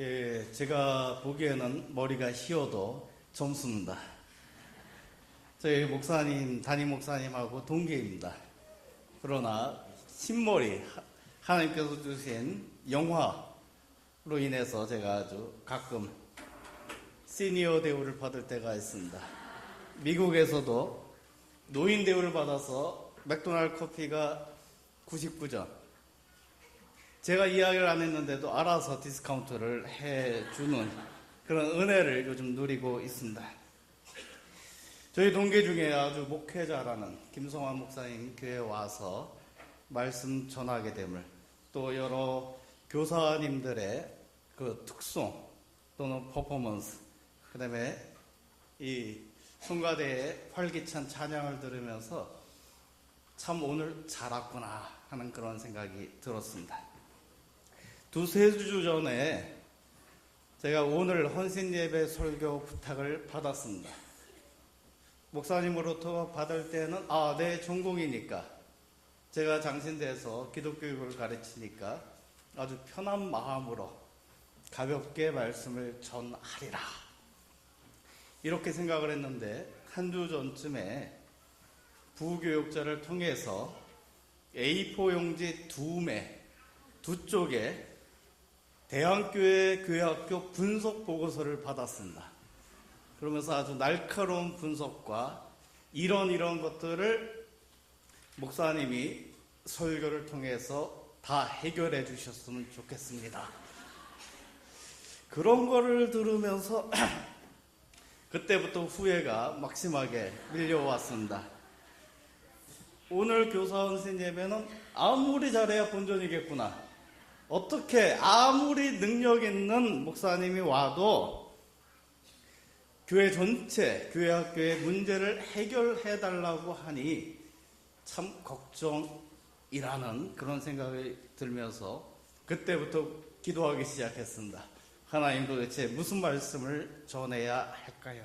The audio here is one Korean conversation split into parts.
예, 제가 보기에는 머리가 휘어도 점수입니다. 저희 목사님, 담임 목사님하고 동기입니다. 그러나 흰머리, 하나님께서 주신 영화로 인해서 제가 아주 가끔 시니어 대우를 받을 때가 있습니다. 미국에서도 노인 대우를 받아서 맥도날드 커피가 99전. 제가 이야기를 안 했는데도 알아서 디스카운트를 해주는 그런 은혜를 요즘 누리고 있습니다. 저희 동기 중에 아주 목회자라는 김성환 목사님 교회에 와서 말씀 전하게 됨을, 또 여러 교사님들의 그 특송 또는 퍼포먼스, 그 다음에 이 성가대의 활기찬 찬양을 들으면서 참 오늘 잘 왔구나 하는 그런 생각이 들었습니다. 두세 주 전에 제가 오늘 헌신예배 설교 부탁을 받았습니다. 목사님으로부터 받을 때는 내 전공이니까, 제가 장신대에서 기독교육을 가르치니까 아주 편한 마음으로 가볍게 말씀을 전하리라 이렇게 생각을 했는데, 한 주 전쯤에 부교육자를 통해서 A4 용지 두 쪽에 대한교회 교회학교 분석 보고서를 받았습니다. 그러면서 아주 날카로운 분석과 이런 것들을 목사님이 설교를 통해서 다 해결해 주셨으면 좋겠습니다. 그런 거를 들으면서 그때부터 후회가 막심하게 밀려왔습니다. 오늘 교사 헌신 예배는 아무리 잘해야 본전이겠구나. 어떻게 아무리 능력 있는 목사님이 와도 교회 전체, 교회 학교의 문제를 해결해 달라고 하니 참 걱정이라는 그런 생각이 들면서 그때부터 기도하기 시작했습니다. 하나님, 도대체 무슨 말씀을 전해야 할까요?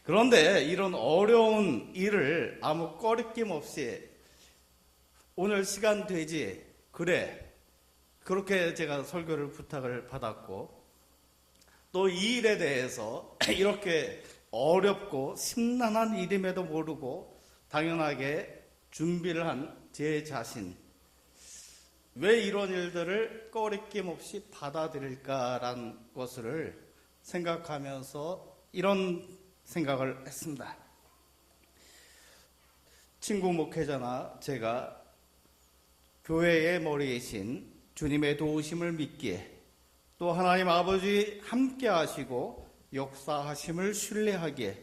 그런데 이런 어려운 일을 아무 꺼리낌 없이 오늘 시간 되지? 그래. 그렇게 제가 설교를 부탁을 받았고, 또 이 일에 대해서 이렇게 어렵고 심란한 일임에도 모르고 당연하게 준비를 한 제 자신, 왜 이런 일들을 꺼리낌 없이 받아들일까라는 것을 생각하면서 이런 생각을 했습니다. 친구 목회자나 제가 교회의 머리이신 주님의 도우심을 믿기에, 또 하나님 아버지 함께 하시고 역사하심을 신뢰하기에,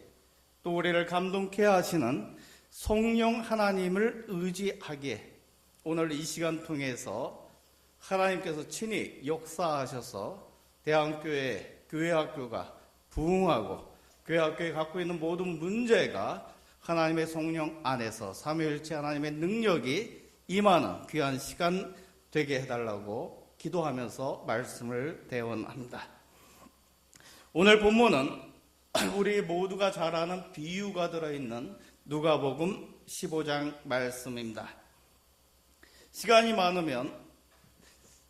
또 우리를 감동케 하시는 성령 하나님을 의지하기에, 오늘 이 시간 통해서 하나님께서 친히 역사하셔서 대한교회, 교회학교가 부흥하고 교회학교에 갖고 있는 모든 문제가 하나님의 성령 안에서 삼위일체 하나님의 능력이 임하는 귀한 시간 되게 해달라고 기도하면서 말씀을 대원합니다. 오늘 본문은 우리 모두가 잘 아는 비유가 들어있는 누가복음 15장 말씀입니다. 시간이 많으면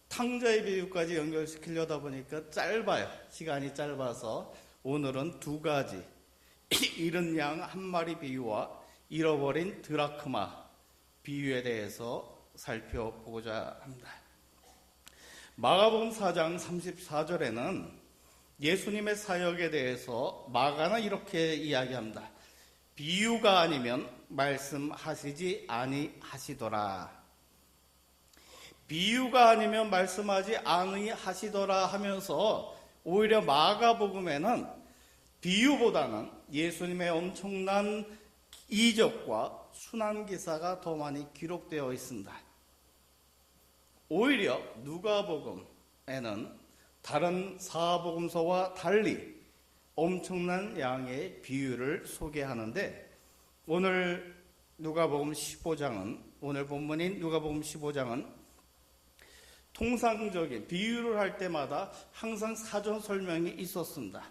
탕자의 비유까지 연결시키려다 보니까 짧아요. 시간이 짧아서 오늘은 두 가지, 잃은 양 한 마리 비유와 잃어버린 드라크마 비유에 대해서 살펴보고자 합니다. 마가복음 4장 34절에는 예수님의 사역에 대해서 마가는 이렇게 이야기합니다. 비유가 아니면 말씀하시지 아니하시더라. 비유가 아니면 말씀하지 아니하시더라 하면서 오히려 마가복음에는 비유보다는 예수님의 엄청난 이적과 순환기사가 더 많이 기록되어 있습니다. 오히려 누가복음에는 다른 사복음서와 달리 엄청난 양의 비유를 소개하는데, 오늘 누가복음 15장은, 오늘 본문인 누가복음 15장은 통상적인 비유를 할 때마다 항상 사전 설명이 있었습니다.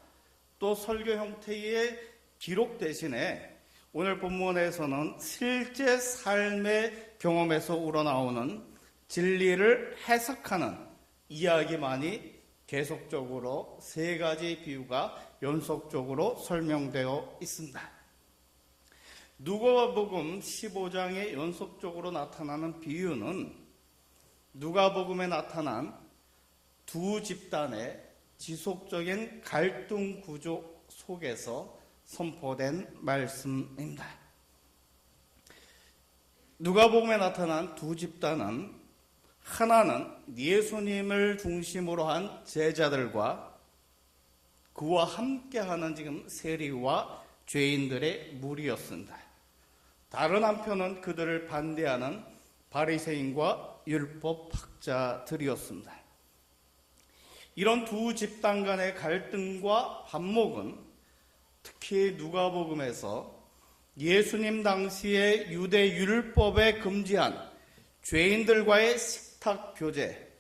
또 설교 형태의 기록 대신에 오늘 본문에서는 실제 삶의 경험에서 우러나오는 진리를 해석하는 이야기만이 계속적으로 세 가지 비유가 연속적으로 설명되어 있습니다. 누가복음 15장에 연속적으로 나타나는 비유는 누가복음에 나타난 두 집단의 지속적인 갈등 구조 속에서 선포된 말씀입니다. 누가복음에 나타난 두 집단은 하나는 예수님을 중심으로 한 제자들과 그와 함께하는 지금 세리와 죄인들의 무리였습니다. 다른 한편은 그들을 반대하는 바리새인과 율법학자들이었습니다. 이런 두 집단 간의 갈등과 반목은 특히 누가복음에서 예수님 당시에 유대 율법에 금지한 죄인들과의 식탁 교제,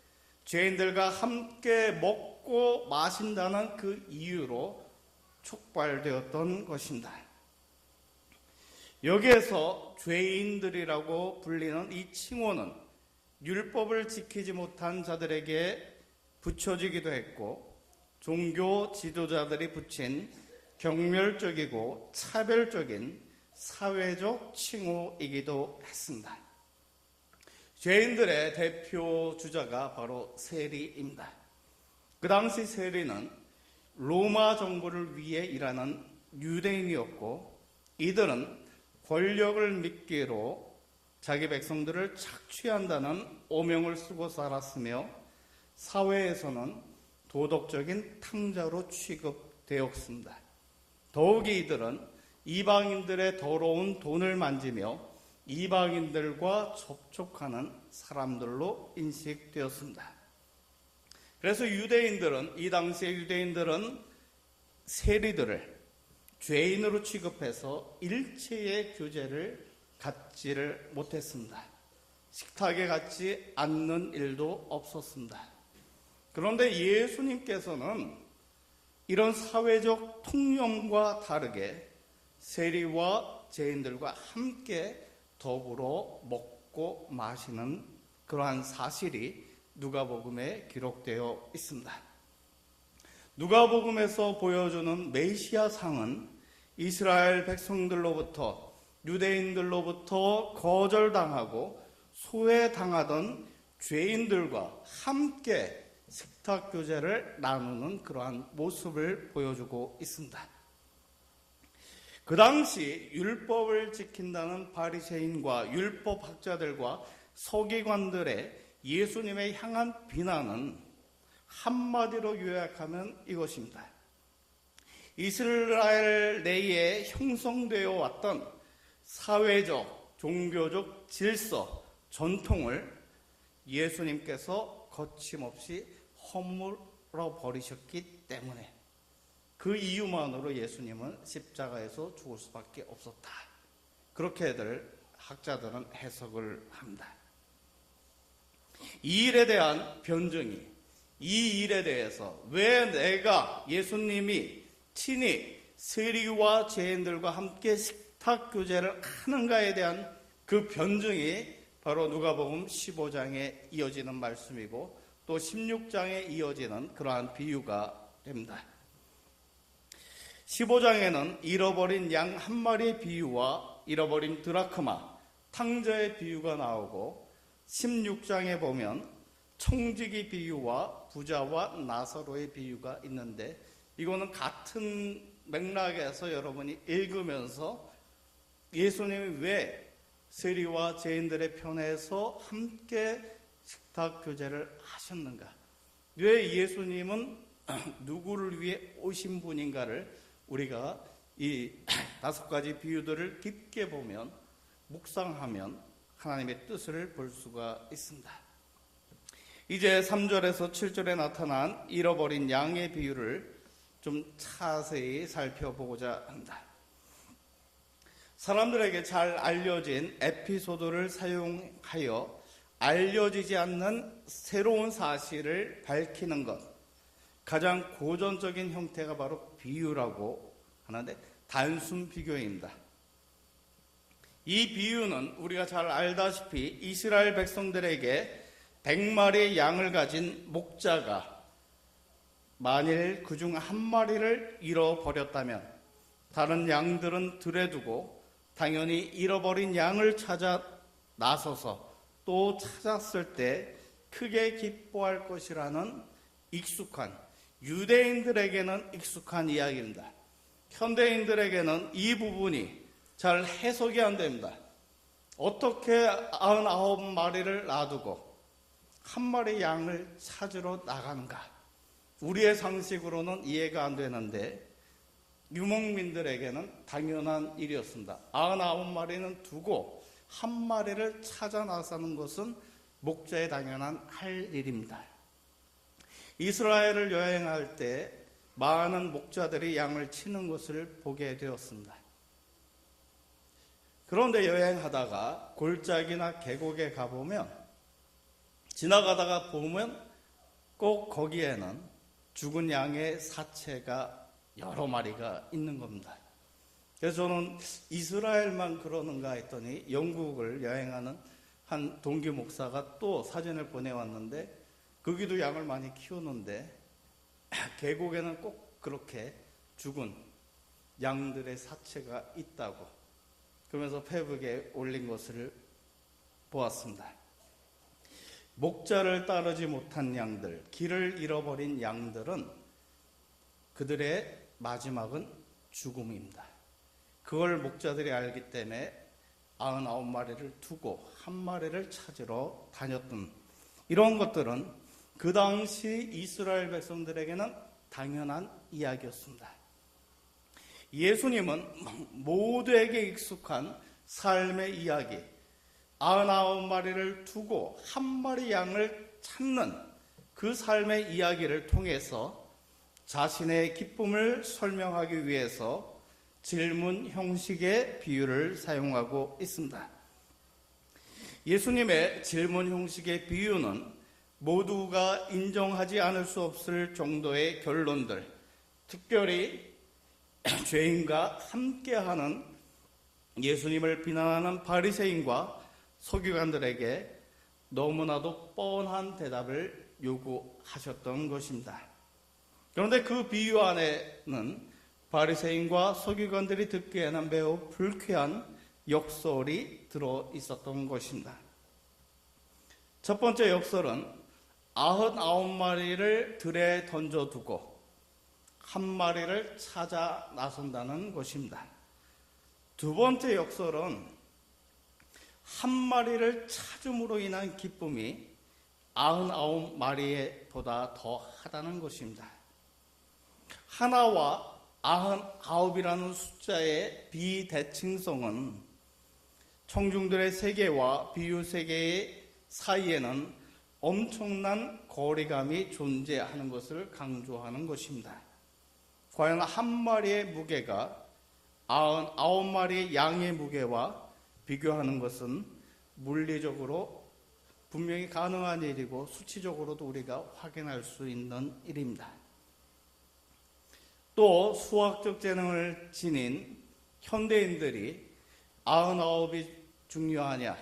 죄인들과 함께 먹고 마신다는 그 이유로 촉발되었던 것입니다. 여기에서 죄인들이라고 불리는 이 칭호는 율법을 지키지 못한 자들에게 붙여지기도 했고 종교 지도자들이 붙인 경멸적이고 차별적인 사회적 칭호이기도 했습니다. 죄인들의 대표 주자가 바로 세리입니다. 그 당시 세리는 로마 정부를 위해 일하는 유대인이었고 이들은 권력을 미끼로 자기 백성들을 착취한다는 오명을 쓰고 살았으며 사회에서는 도덕적인 탕자로 취급되었습니다. 더욱이 이들은 이방인들의 더러운 돈을 만지며 이방인들과 접촉하는 사람들로 인식되었습니다. 그래서 이 당시의 유대인들은 세리들을 죄인으로 취급해서 일체의 교제를 갖지를 못했습니다. 식탁에 갖지 않는 일도 없었습니다. 그런데 예수님께서는 이런 사회적 통념과 다르게 세리와 죄인들과 함께 더불어 먹고 마시는 그러한 사실이 누가복음에 기록되어 있습니다. 누가복음에서 보여주는 메시아상은 이스라엘 백성들로부터 유대인들로부터 거절당하고 소외당하던 죄인들과 함께 식탁 교제를 나누는 그러한 모습을 보여주고 있습니다. 그 당시 율법을 지킨다는 바리새인과 율법학자들과 서기관들의 예수님의 향한 비난은 한마디로 요약하면 이것입니다. 이스라엘 내에 형성되어 왔던 사회적, 종교적 질서, 전통을 예수님께서 거침없이 허물어 버리셨기 때문에 그 이유만으로 예수님은 십자가에서 죽을 수밖에 없었다. 그렇게들 학자들은 해석을 합니다. 이 일에 대한 변증이, 이 일에 대해서 왜 내가 예수님이 친히 세리와 죄인들과 함께 식탁 교제를 하는가에 대한 그 변증이 바로 누가복음 15장에 이어지는 말씀이고 또 16장에 이어지는 그러한 비유가 됩니다. 15장에는 잃어버린 양 한 마리의 비유와 잃어버린 드라크마, 탕자의 비유가 나오고 16장에 보면 청지기 비유와 부자와 나사로의 비유가 있는데 이거는 같은 맥락에서 여러분이 읽으면서 예수님이 왜 세리와 죄인들의 편에서 함께 식탁 교제를 하셨는가? 왜 예수님은 누구를 위해 오신 분인가를 우리가 이 5가지 비유들을 깊게 보면 묵상하면 하나님의 뜻을 볼 수가 있습니다. 이제 3절에서 7절에 나타난 잃어버린 양의 비유를 좀 자세히 살펴보고자 합니다. 사람들에게 잘 알려진 에피소드를 사용하여 알려지지 않는 새로운 사실을 밝히는 것, 가장 고전적인 형태가 바로 비유라고 하는데 단순 비교입니다. 이 비유는 우리가 잘 알다시피 이스라엘 백성들에게 100마리의 양을 가진 목자가 만일 그중 한 마리를 잃어버렸다면 다른 양들은 들에 두고 당연히 잃어버린 양을 찾아 나서서 또 찾았을 때 크게 기뻐할 것이라는 익숙한, 유대인들에게는 익숙한 이야기입니다. 현대인들에게는 이 부분이 잘 해석이 안 됩니다. 어떻게 99마리를 놔두고 한 마리 양을 찾으러 나가는가? 우리의 상식으로는 이해가 안 되는데 유목민들에게는 당연한 일이었습니다. 99마리는 두고 한 마리를 찾아 나서는 것은 목자의 당연한 할 일입니다. 이스라엘을 여행할 때 많은 목자들이 양을 치는 것을 보게 되었습니다. 그런데 여행하다가 골짜기나 계곡에 가보면, 지나가다가 보면 꼭 거기에는 죽은 양의 사체가 여러 마리가 있는 겁니다. 그래서 저는 이스라엘만 그러는가 했더니 영국을 여행하는 한 동기 목사가 또 사진을 보내왔는데, 거기도 양을 많이 키우는데 계곡에는 꼭 그렇게 죽은 양들의 사체가 있다고 그러면서 페이스북에 올린 것을 보았습니다. 목자를 따르지 못한 양들, 길을 잃어버린 양들은 그들의 마지막은 죽음입니다. 그걸 목자들이 알기 때문에 99마리를 두고 한 마리를 찾으러 다녔던 이런 것들은 그 당시 이스라엘 백성들에게는 당연한 이야기였습니다. 예수님은 모두에게 익숙한 삶의 이야기, 99마리를 두고 한 마리 양을 찾는 그 삶의 이야기를 통해서 자신의 기쁨을 설명하기 위해서 질문 형식의 비유를 사용하고 있습니다. 예수님의 질문 형식의 비유는 모두가 인정하지 않을 수 없을 정도의 결론들, 특별히 죄인과 함께하는 예수님을 비난하는 바리새인과 서기관들에게 너무나도 뻔한 대답을 요구하셨던 것입니다. 그런데 그 비유 안에는 바리새인과 서기관들이 듣기에는 매우 불쾌한 역설이 들어 있었던 것입니다. 첫 번째 역설은 99마리를 들에 던져두고 한 마리를 찾아 나선다는 것입니다. 두 번째 역설은 한 마리를 찾음으로 인한 기쁨이 99마리보다 더 하다는 것입니다. 하나와 99이라는 숫자의 비대칭성은 청중들의 세계와 비유 세계의 사이에는 엄청난 거리감이 존재하는 것을 강조하는 것입니다. 과연 한 마리의 무게가 99마리의 양의 무게와 비교하는 것은 물리적으로 분명히 가능한 일이고 수치적으로도 우리가 확인할 수 있는 일입니다. 또 수학적 재능을 지닌 현대인들이 99이 중요하냐,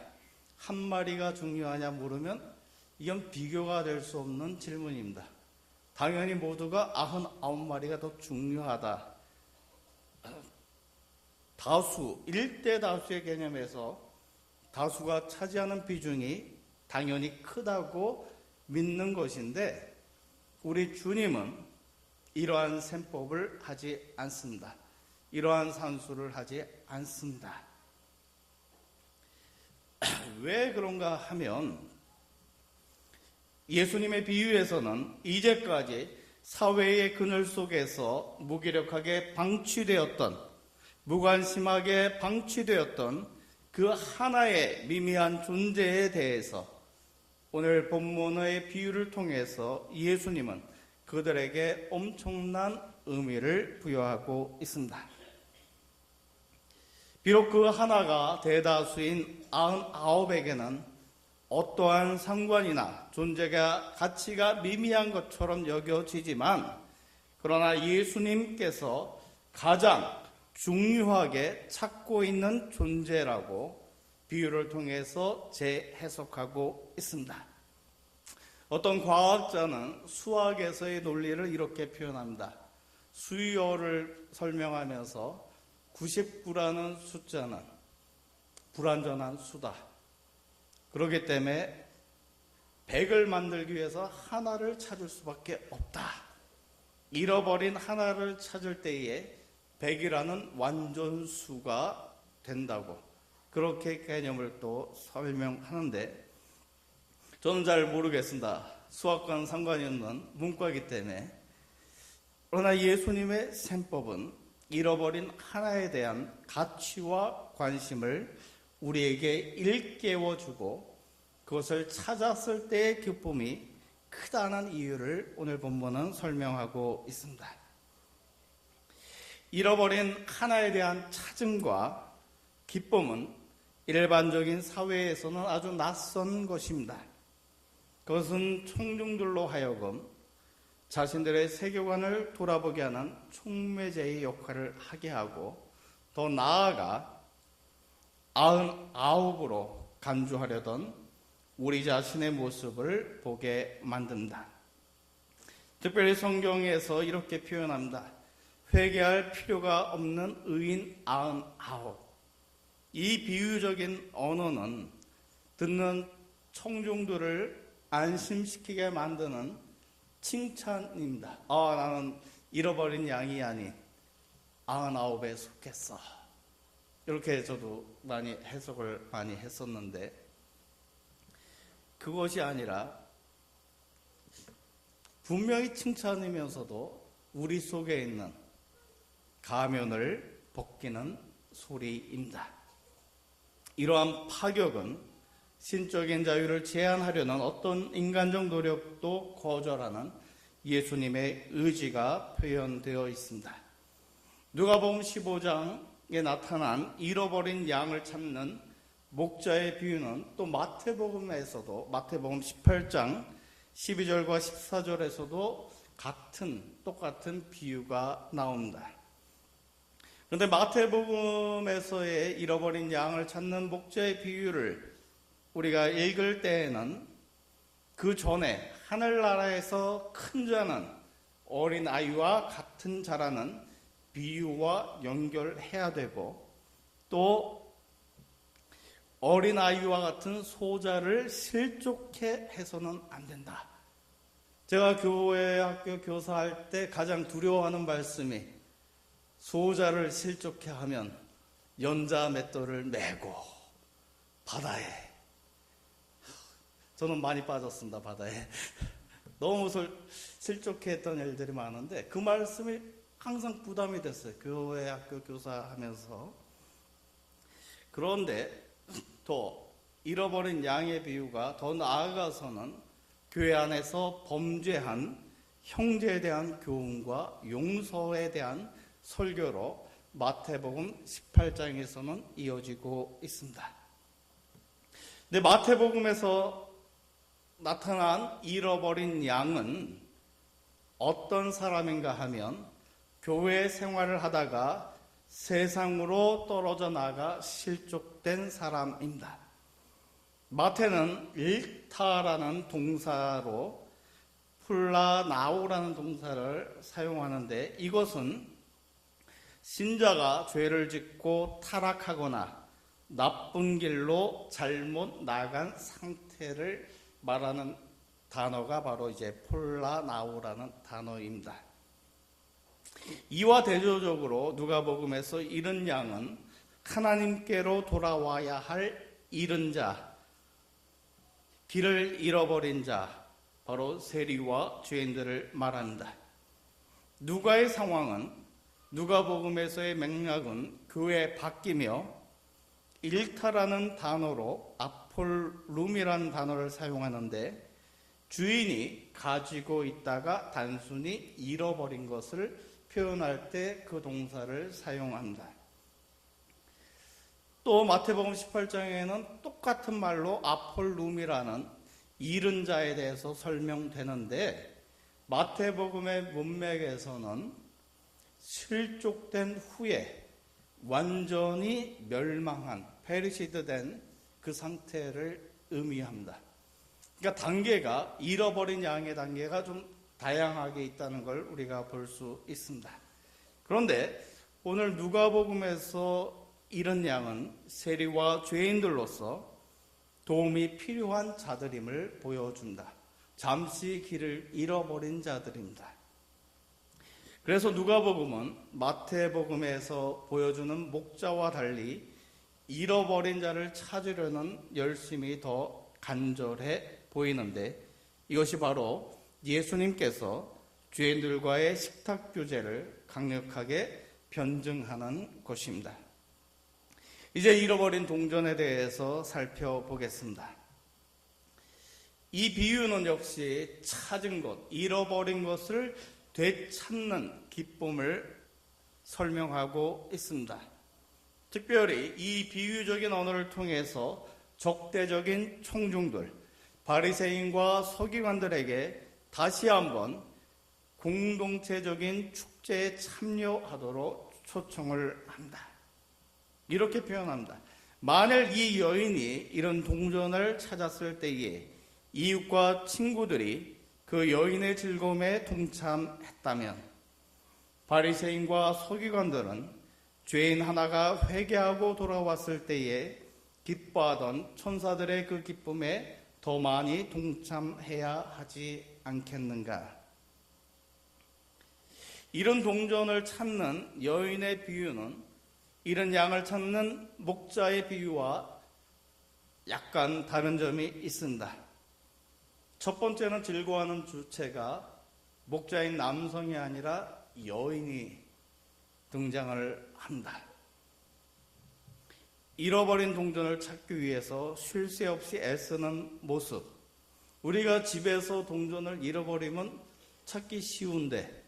한 마리가 중요하냐 물으면 이건 비교가 될 수 없는 질문입니다. 당연히 모두가 99마리가 더 중요하다. 다수, 1대 다수의 개념에서 다수가 차지하는 비중이 당연히 크다고 믿는 것인데, 우리 주님은 이러한 셈법을 하지 않습니다. 이러한 산수를 하지 않습니다. 왜 그런가 하면 예수님의 비유에서는 이제까지 사회의 그늘 속에서 무기력하게 방치되었던, 무관심하게 방치되었던 그 하나의 미미한 존재에 대해서 오늘 본문의 비유를 통해서 예수님은 그들에게 엄청난 의미를 부여하고 있습니다. 비록 그 하나가 대다수인 99에게는 어떠한 상관이나 존재가 가치가 미미한 것처럼 여겨지지만, 그러나 예수님께서 가장 중요하게 찾고 있는 존재라고 비유를 통해서 재해석하고 있습니다. 어떤 과학자는 수학에서의 논리를 이렇게 표현합니다. 수열을 설명하면서 99라는 숫자는 불완전한 수다. 그렇기 때문에 100을 만들기 위해서 하나를 찾을 수밖에 없다. 잃어버린 하나를 찾을 때에 100이라는 완전수가 된다고 그렇게 개념을 또 설명하는데 저는 잘 모르겠습니다. 수학과는 상관이 없는 문과이기 때문에. 그러나 예수님의 셈법은 잃어버린 하나에 대한 가치와 관심을 우리에게 일깨워주고 그것을 찾았을 때의 기쁨이 크다는 이유를 오늘 본문은 설명하고 있습니다. 잃어버린 하나에 대한 찾음과 기쁨은 일반적인 사회에서는 아주 낯선 것입니다. 그것은 청중들로 하여금 자신들의 세계관을 돌아보게 하는 촉매제의 역할을 하게 하고 더 나아가 99으로 간주하려던 우리 자신의 모습을 보게 만든다. 특별히 성경에서 이렇게 표현합니다. 회개할 필요가 없는 의인 99. 이 비유적인 언어는 듣는 청중들을 안심시키게 만드는 칭찬입니다. 나는 잃어버린 양이 아닌 99에 속했어. 이렇게 저도 많이 해석을 많이 했었는데 그것이 아니라 분명히 칭찬이면서도 우리 속에 있는 가면을 벗기는 소리입니다. 이러한 파격은 신적인 자유를 제한하려는 어떤 인간적 노력도 거절하는 예수님의 의지가 표현되어 있습니다. 누가복음 15장에 나타난 잃어버린 양을 찾는 목자의 비유는 또 마태복음에서도 마태복음 18장 12절과 14절에서도 똑같은 비유가 나옵니다. 그런데 마태복음에서의 잃어버린 양을 찾는 목자의 비유를 우리가 읽을 때에는 그 전에 하늘나라에서 큰 자는 어린아이와 같은 자라는 비유와 연결해야 되고 또 어린아이와 같은 소자를 실족해 해서는 안 된다. 제가 교회 학교 교사할 때 가장 두려워하는 말씀이 소자를 실족해 하면 연자 맷돌을 메고 바다에 저는 많이 빠졌습니다. 바다에 너무 실족해 했던 일들이 많은데 그 말씀이 항상 부담이 됐어요. 교회 학교 교사하면서. 그런데 또 잃어버린 양의 비유가 더 나아가서는 교회 안에서 범죄한 형제에 대한 교훈과 용서에 대한 설교로 마태복음 18장에서는 이어지고 있습니다. 근데 마태복음에서 나타난 잃어버린 양은 어떤 사람인가 하면 교회 생활을 하다가 세상으로 떨어져 나가 실족된 사람입니다. 마태는 일타라는 동사로 풀라나오라는 동사를 사용하는데 이것은 신자가 죄를 짓고 타락하거나 나쁜 길로 잘못 나간 상태를 말하는 단어가 바로 이제 폴라나오라는 단어입니다. 이와 대조적으로 누가복음에서 잃은 양은 하나님께로 돌아와야 할 잃은 자, 길을 잃어버린 자, 바로 세리와 죄인들을 말합니다. 누가의 상황은 누가복음에서의 맥락은 교회에 바뀌며 일타라는 단어로 아폴룸이라는 단어를 사용하는데 주인이 가지고 있다가 단순히 잃어버린 것을 표현할 때 그 동사를 사용합니다. 또 마태복음 18장에는 똑같은 말로 아폴룸이라는 잃은 자에 대해서 설명되는데 마태복음의 문맥에서는 실족된 후에 완전히 멸망한 페리시드 된 그 상태를 의미합니다. 그러니까 단계가, 잃어버린 양의 단계가 좀 다양하게 있다는 걸 우리가 볼 수 있습니다. 그런데 오늘 누가복음에서 잃은 양은 세리와 죄인들로서 도움이 필요한 자들임을 보여준다. 잠시 길을 잃어버린 자들입니다. 그래서 누가복음은 마태복음에서 보여주는 목자와 달리 잃어버린 자를 찾으려는 열심이 더 간절해 보이는데, 이것이 바로 예수님께서 죄인들과의 식탁 교제를 강력하게 변증하는 것입니다. 이제 잃어버린 동전에 대해서 살펴보겠습니다. 이 비유는 역시 찾은 것, 잃어버린 것을 되찾는 기쁨을 설명하고 있습니다. 특별히 이 비유적인 언어를 통해서 적대적인 청중들, 바리새인과 서기관들에게 다시 한번 공동체적인 축제에 참여하도록 초청을 합니다. 이렇게 표현합니다. 만일 이 여인이 이런 동전을 찾았을 때에 이웃과 친구들이 그 여인의 즐거움에 동참했다면, 바리새인과 서기관들은 죄인 하나가 회개하고 돌아왔을 때에 기뻐하던 천사들의 그 기쁨에 더 많이 동참해야 하지 않겠는가? 이런 동전을 찾는 여인의 비유는 이런 양을 찾는 목자의 비유와 약간 다른 점이 있습니다. 첫 번째는 즐거워하는 주체가 목자인 남성이 아니라 여인이 등장을 한다. 잃어버린 동전을 찾기 위해서 쉴 새 없이 애쓰는 모습. 우리가 집에서 동전을 잃어버리면 찾기 쉬운데,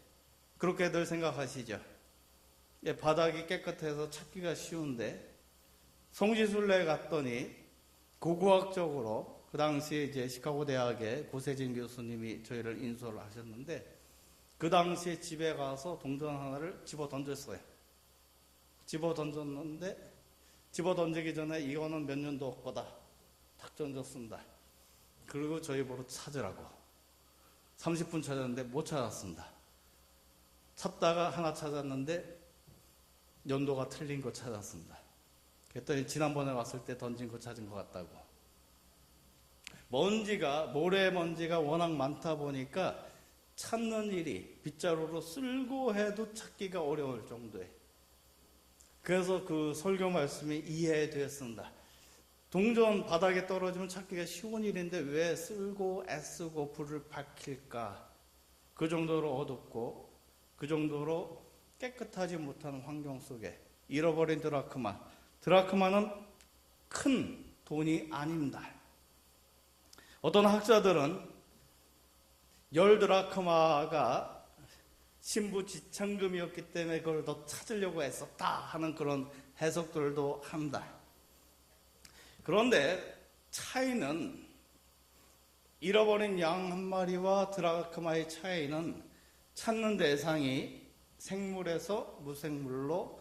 그렇게들 생각하시죠? 바닥이 깨끗해서 찾기가 쉬운데, 성지순례에 갔더니 고고학적으로 그 당시에 이제 시카고 대학의 고세진 교수님이 저희를 인솔을 하셨는데, 그 당시에 집에 가서 동전 하나를 집어 던졌어요. 집어 던졌는데, 집어 던지기 전에 이거는 몇 년도 거다 탁 던졌습니다. 그리고 저희 보러 찾으라고 30분 찾았는데 못 찾았습니다. 찾다가 하나 찾았는데 연도가 틀린 거 찾았습니다. 그랬더니 지난번에 왔을 때 던진 거 찾은 것 같다고. 모래먼지가 워낙 많다 보니까 찾는 일이 빗자루로 쓸고 해도 찾기가 어려울 정도에, 그래서 그 설교 말씀이 이해되었습니다. 동전 바닥에 떨어지면 찾기가 쉬운 일인데 왜 쓸고 애쓰고 불을 밝힐까? 그 정도로 어둡고 그 정도로 깨끗하지 못한 환경 속에 잃어버린 드라크마는 큰 돈이 아닙니다. 어떤 학자들은 10드라크마가 신부 지참금이었기 때문에 그걸 더 찾으려고 했었다 하는 그런 해석들도 합니다. 그런데 차이는, 잃어버린 양 한 마리와 드라크마의 차이는 찾는 대상이 생물에서 무생물로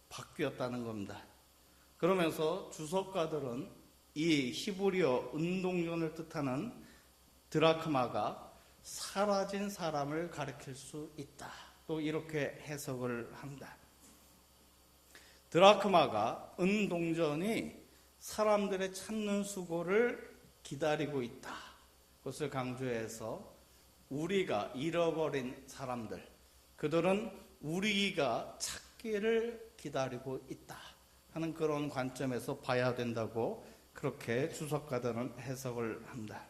바뀌었다는 겁니다. 그러면서 주석가들은 이 히브리어 은동전을 뜻하는 드라크마가 사라진 사람을 가리킬 수 있다, 또 이렇게 해석을 합니다. 드라크마가, 은동전이 사람들의 찾는 수고를 기다리고 있다, 그것을 강조해서 우리가 잃어버린 사람들, 그들은 우리가 찾기를 기다리고 있다 하는 그런 관점에서 봐야 된다고 그렇게 주석가들은 해석을 합니다.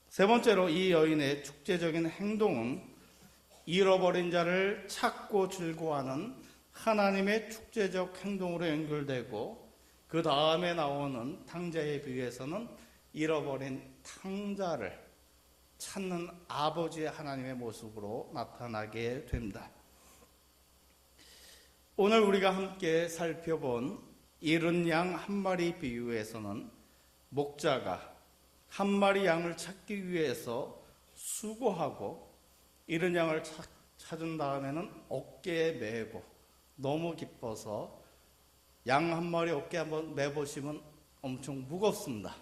세 번째로 이 여인의 축제적인 행동은 잃어버린 자를 찾고 즐거워하는 하나님의 축제적 행동으로 연결되고, 그 다음에 나오는 탕자의 비유에서는 잃어버린 탕자를 찾는 아버지의 하나님의 모습으로 나타나게 됩니다. 오늘 우리가 함께 살펴본 잃은 양 한 마리 비유에서는 목자가 한 마리 양을 찾기 위해서 수고하고 잃은 양을 찾은 다음에는 어깨에 메고 너무 기뻐서, 양 한 마리 어깨에 한번 메보시면 엄청 무겁습니다.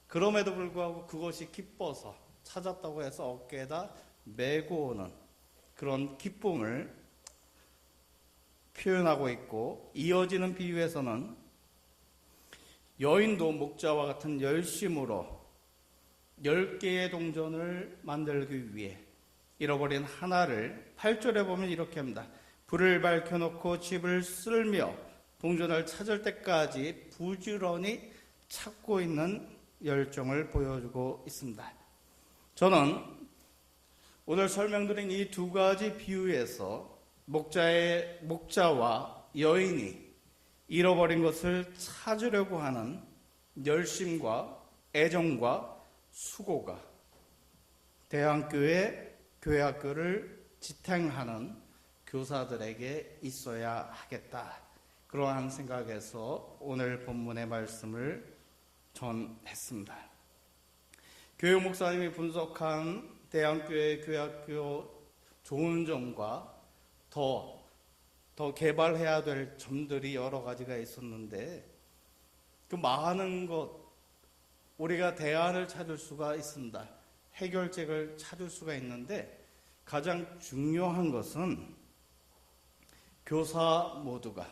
그럼에도 불구하고 그것이 기뻐서 찾았다고 해서 어깨에다 메고 오는 그런 기쁨을 표현하고 있고, 이어지는 비유에서는 여인도 목자와 같은 열심으로 10개의 동전을 만들기 위해 잃어버린 하나를 8절에 보면 이렇게 합니다. 불을 밝혀놓고 집을 쓸며 동전을 찾을 때까지 부지런히 찾고 있는 열정을 보여주고 있습니다. 저는 오늘 설명드린 이 두 가지 비유에서 목자와 여인이 잃어버린 것을 찾으려고 하는 열심과 애정과 수고가 대한교회, 교회학교를 지탱하는 교사들에게 있어야 하겠다. 그러한 생각에서 오늘 본문의 말씀을 전했습니다. 교육 목사님이 분석한 대한교회, 교회학교 좋은 점과 더 개발해야 될 점들이 여러 가지가 있었는데, 그 많은 것 우리가 대안을 찾을 수가 있습니다. 해결책을 찾을 수가 있는데, 가장 중요한 것은 교사 모두가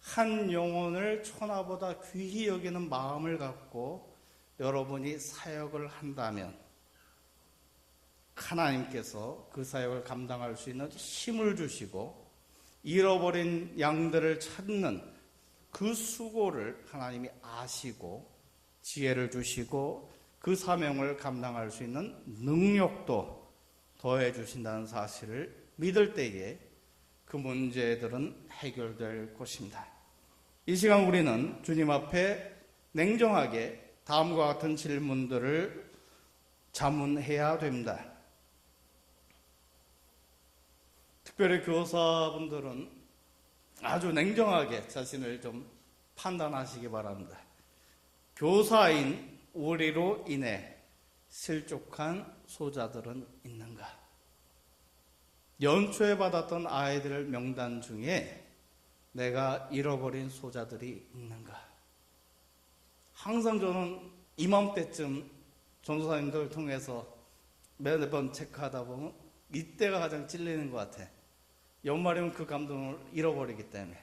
한 영혼을 천하보다 귀히 여기는 마음을 갖고 여러분이 사역을 한다면 하나님께서 그 사역을 감당할 수 있는 힘을 주시고, 잃어버린 양들을 찾는 그 수고를 하나님이 아시고 지혜를 주시고 그 사명을 감당할 수 있는 능력도 더해 주신다는 사실을 믿을 때에 그 문제들은 해결될 것입니다. 이 시간 우리는 주님 앞에 냉정하게 다음과 같은 질문들을 자문해야 됩니다. 특별히 교사분들은 아주 냉정하게 자신을 좀 판단하시기 바랍니다. 교사인 우리로 인해 실족한 소자들은 있는가? 연초에 받았던 아이들 명단 중에 내가 잃어버린 소자들이 있는가? 항상 저는 이맘때쯤 전도사님들 통해서 매번 체크하다 보면 이때가 가장 찔리는 것 같아. 연말이면 그 감동을 잃어버리기 때문에.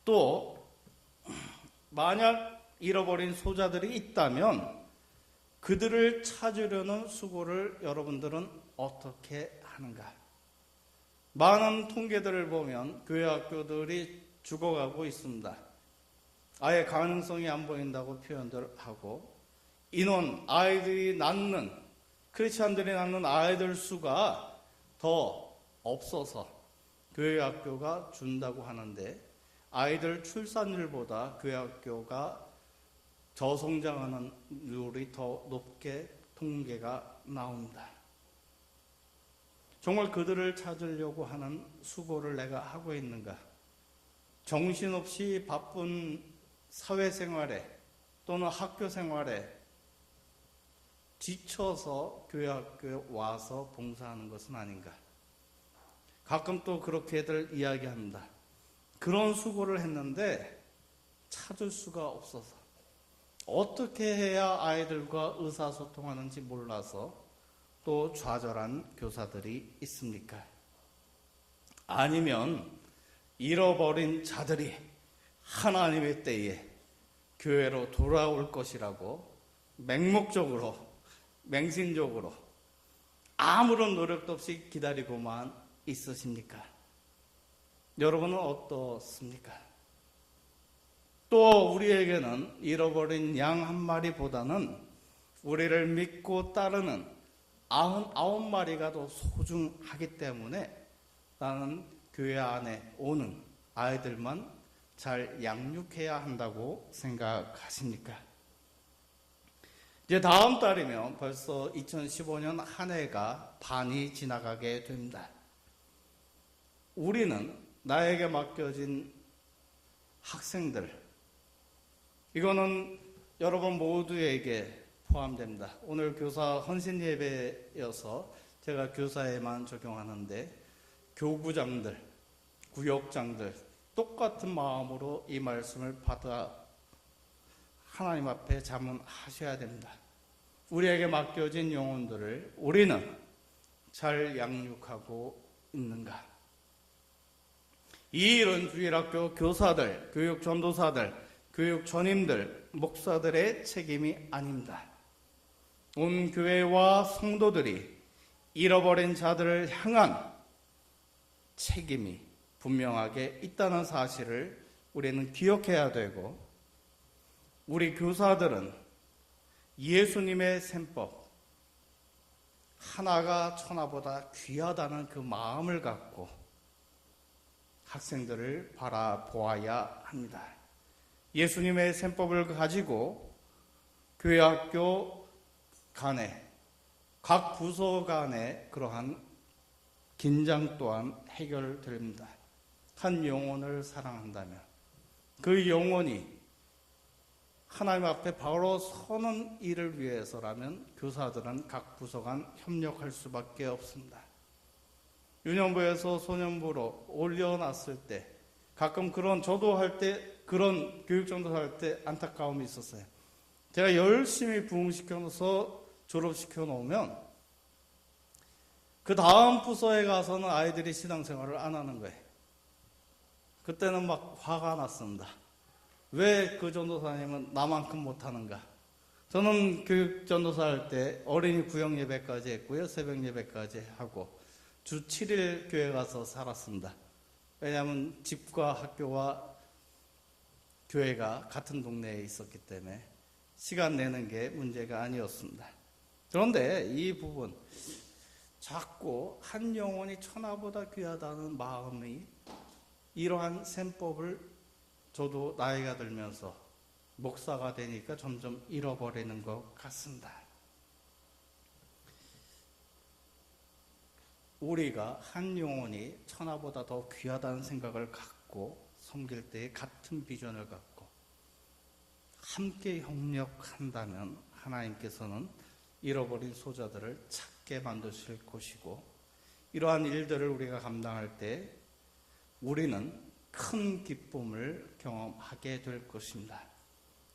또 만약 잃어버린 소자들이 있다면 그들을 찾으려는 수고를 여러분들은 어떻게 하는가? 많은 통계들을 보면 교회 학교들이 죽어가고 있습니다. 아예 가능성이 안 보인다고 표현들 하고, 인원, 아이들이 낳는, 크리스찬들이 낳는 아이들 수가 더 없어서 교회 학교가 준다고 하는데, 아이들 출산율보다 교회 학교가 저성장하는 율이 더 높게 통계가 나옵니다. 정말 그들을 찾으려고 하는 수고를 내가 하고 있는가? 정신없이 바쁜 사회생활에 또는 학교생활에 지쳐서 교회 학교에 와서 봉사하는 것은 아닌가? 가끔 또 그렇게들 이야기합니다. 그런 수고를 했는데 찾을 수가 없어서, 어떻게 해야 아이들과 의사소통하는지 몰라서 또 좌절한 교사들이 있습니까? 아니면 잃어버린 자들이 하나님의 때에 교회로 돌아올 것이라고 맹목적으로, 맹신적으로 아무런 노력도 없이 기다리고만 있으십니까? 여러분은 어떻습니까? 또 우리에게는 잃어버린 양 한 마리보다는 우리를 믿고 따르는 99마리가 더 소중하기 때문에 나는 교회 안에 오는 아이들만 잘 양육해야 한다고 생각하십니까? 이제 다음 달이면 벌써 2015년 한 해가 반이 지나가게 됩니다. 우리는 나에게 맡겨진 학생들, 이거는 여러분 모두에게 포함됩니다. 오늘 교사 헌신 예배여서 제가 교사에만 적용하는데, 교구장들, 구역장들 똑같은 마음으로 이 말씀을 받아 하나님 앞에 자문하셔야 됩니다. 우리에게 맡겨진 영혼들을 우리는 잘 양육하고 있는가? 이 일은 주일학교 교사들, 교육 전도사들, 교육 전임들, 목사들의 책임이 아닙니다. 온 교회와 성도들이 잃어버린 자들을 향한 책임이 분명하게 있다는 사실을 우리는 기억해야 되고, 우리 교사들은 예수님의 셈법, 하나가 천하보다 귀하다는 그 마음을 갖고 학생들을 바라보아야 합니다. 예수님의 셈법을 가지고 교회 학교 간에, 각 부서 간에 그러한 긴장 또한 해결됩니다. 한 영혼을 사랑한다면 그 영혼이 하나님 앞에 바로 서는 일을 위해서라면 교사들은 각 부서 간 협력할 수밖에 없습니다. 유년부에서 소년부로 올려놨을 때 가끔 저도 할 때 그런 교육정도 할 때 안타까움이 있었어요. 제가 열심히 부흥시켜서 졸업시켜 놓으면 그 다음 부서에 가서는 아이들이 신앙생활을 안 하는 거예요. 그때는 막 화가 났습니다. 왜 그 전도사님은 나만큼 못하는가? 저는 교육전도사 할 때 어린이 구역 예배까지 했고요. 새벽 예배까지 하고 주 7일 교회 가서 살았습니다. 왜냐하면 집과 학교와 교회가 같은 동네에 있었기 때문에 시간 내는 게 문제가 아니었습니다. 그런데 이 부분, 자꾸 한 영혼이 천하보다 귀하다는 마음이, 이러한 셈법을 저도 나이가 들면서 목사가 되니까 점점 잃어버리는 것 같습니다. 우리가 한 영혼이 천하보다 더 귀하다는 생각을 갖고 섬길 때에 같은 비전을 갖고 함께 협력한다면 하나님께서는 잃어버린 소자들을 찾게 만드실 것이고, 이러한 일들을 우리가 감당할 때 우리는 큰 기쁨을 경험하게 될 것입니다.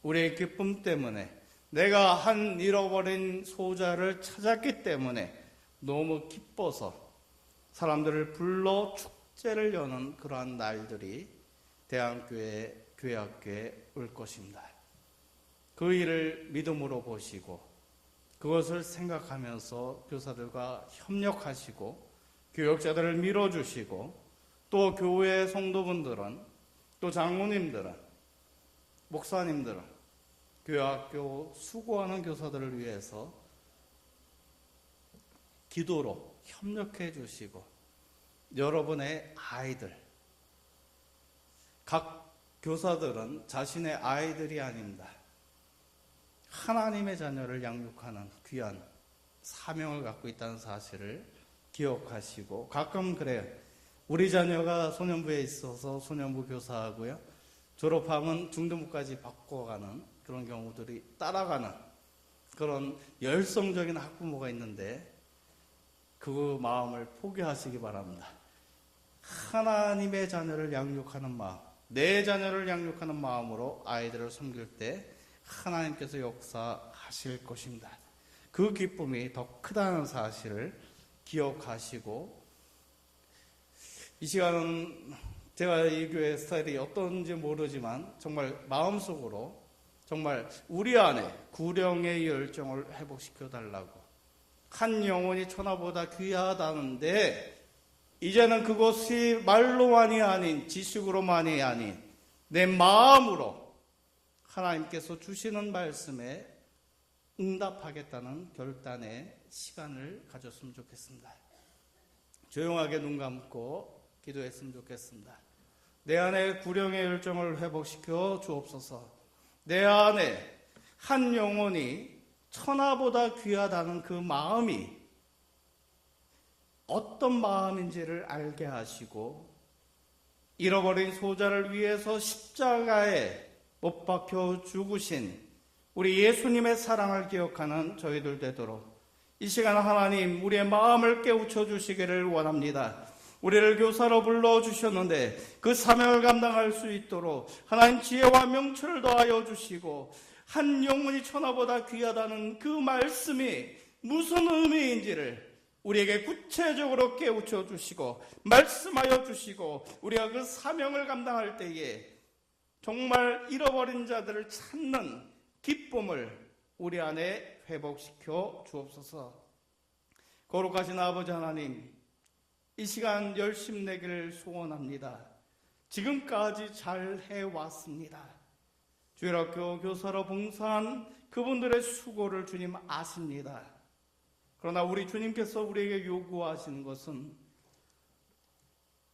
우리의 기쁨 때문에, 내가 한 잃어버린 소자를 찾았기 때문에 너무 기뻐서 사람들을 불러 축제를 여는 그러한 날들이 대한교회, 교회학교에 올 것입니다. 그 일을 믿음으로 보시고 그것을 생각하면서 교사들과 협력하시고 교역자들을 밀어주시고, 또 교회 성도분들은, 또 장로님들은, 목사님들은 교회학교 수고하는 교사들을 위해서 기도로 협력해 주시고, 여러분의 아이들, 각 교사들은 자신의 아이들이 아닙니다. 하나님의 자녀를 양육하는 귀한 사명을 갖고 있다는 사실을 기억하시고, 가끔 그래요. 우리 자녀가 소년부에 있어서 소년부 교사하고요, 졸업하면 중등부까지 바꿔가는 그런 경우들이 따라가는 그런 열성적인 학부모가 있는데, 그 마음을 포기하시기 바랍니다. 하나님의 자녀를 양육하는 마음, 내 자녀를 양육하는 마음으로 아이들을 섬길 때 하나님께서 역사하실 것입니다. 그 기쁨이 더 크다는 사실을 기억하시고, 이 시간은 제가 이 교회 스타일이 어떤지 모르지만 정말 마음속으로 정말 우리 안에 구령의 열정을 회복시켜 달라고, 한 영혼이 천하보다 귀하다는데 이제는 그것이 말로만이 아닌, 지식으로만이 아닌 내 마음으로 하나님께서 주시는 말씀에 응답하겠다는 결단의 시간을 가졌으면 좋겠습니다. 조용하게 눈 감고 기도했으면 좋겠습니다. 내 안에 구령의 열정을 회복시켜 주옵소서. 내 안에 한 영혼이 천하보다 귀하다는 그 마음이 어떤 마음인지를 알게 하시고, 잃어버린 소자를 위해서 십자가에 못 박혀 죽으신 우리 예수님의 사랑을 기억하는 저희들 되도록 이 시간 하나님 우리의 마음을 깨우쳐 주시기를 원합니다. 우리를 교사로 불러주셨는데 그 사명을 감당할 수 있도록 하나님 지혜와 명철을 더하여 주시고, 한 영혼이 천하보다 귀하다는 그 말씀이 무슨 의미인지를 우리에게 구체적으로 깨우쳐 주시고 말씀하여 주시고 우리가 그 사명을 감당할 때에 정말 잃어버린 자들을 찾는 기쁨을 우리 안에 회복시켜 주옵소서. 거룩하신 아버지 하나님, 이 시간 열심 내기를 소원합니다. 지금까지 잘 해왔습니다. 주일학교 교사로 봉사한 그분들의 수고를 주님 아십니다. 그러나 우리 주님께서 우리에게 요구하시는 것은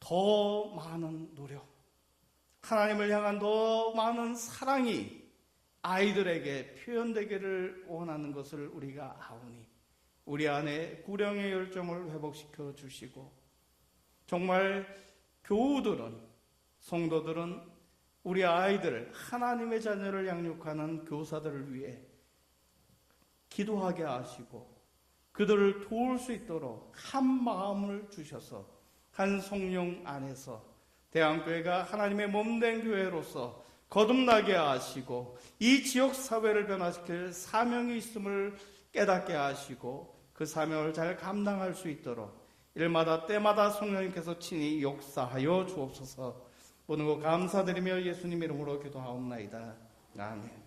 더 많은 노력, 하나님을 향한 더 많은 사랑이 아이들에게 표현되기를 원하는 것을 우리가 아오니 우리 안에 구령의 열정을 회복시켜 주시고 정말 교우들은, 성도들은 우리 아이들, 하나님의 자녀를 양육하는 교사들을 위해 기도하게 하시고 그들을 도울 수 있도록 한 마음을 주셔서 한 성령 안에서 대한교회가 하나님의 몸된 교회로서 거듭나게 하시고 이 지역사회를 변화시킬 사명이 있음을 깨닫게 하시고 그 사명을 잘 감당할 수 있도록 일마다 때마다 성령님께서 친히 역사하여 주옵소서. 모든 것 감사드리며 예수님 이름으로 기도하옵나이다. 아멘.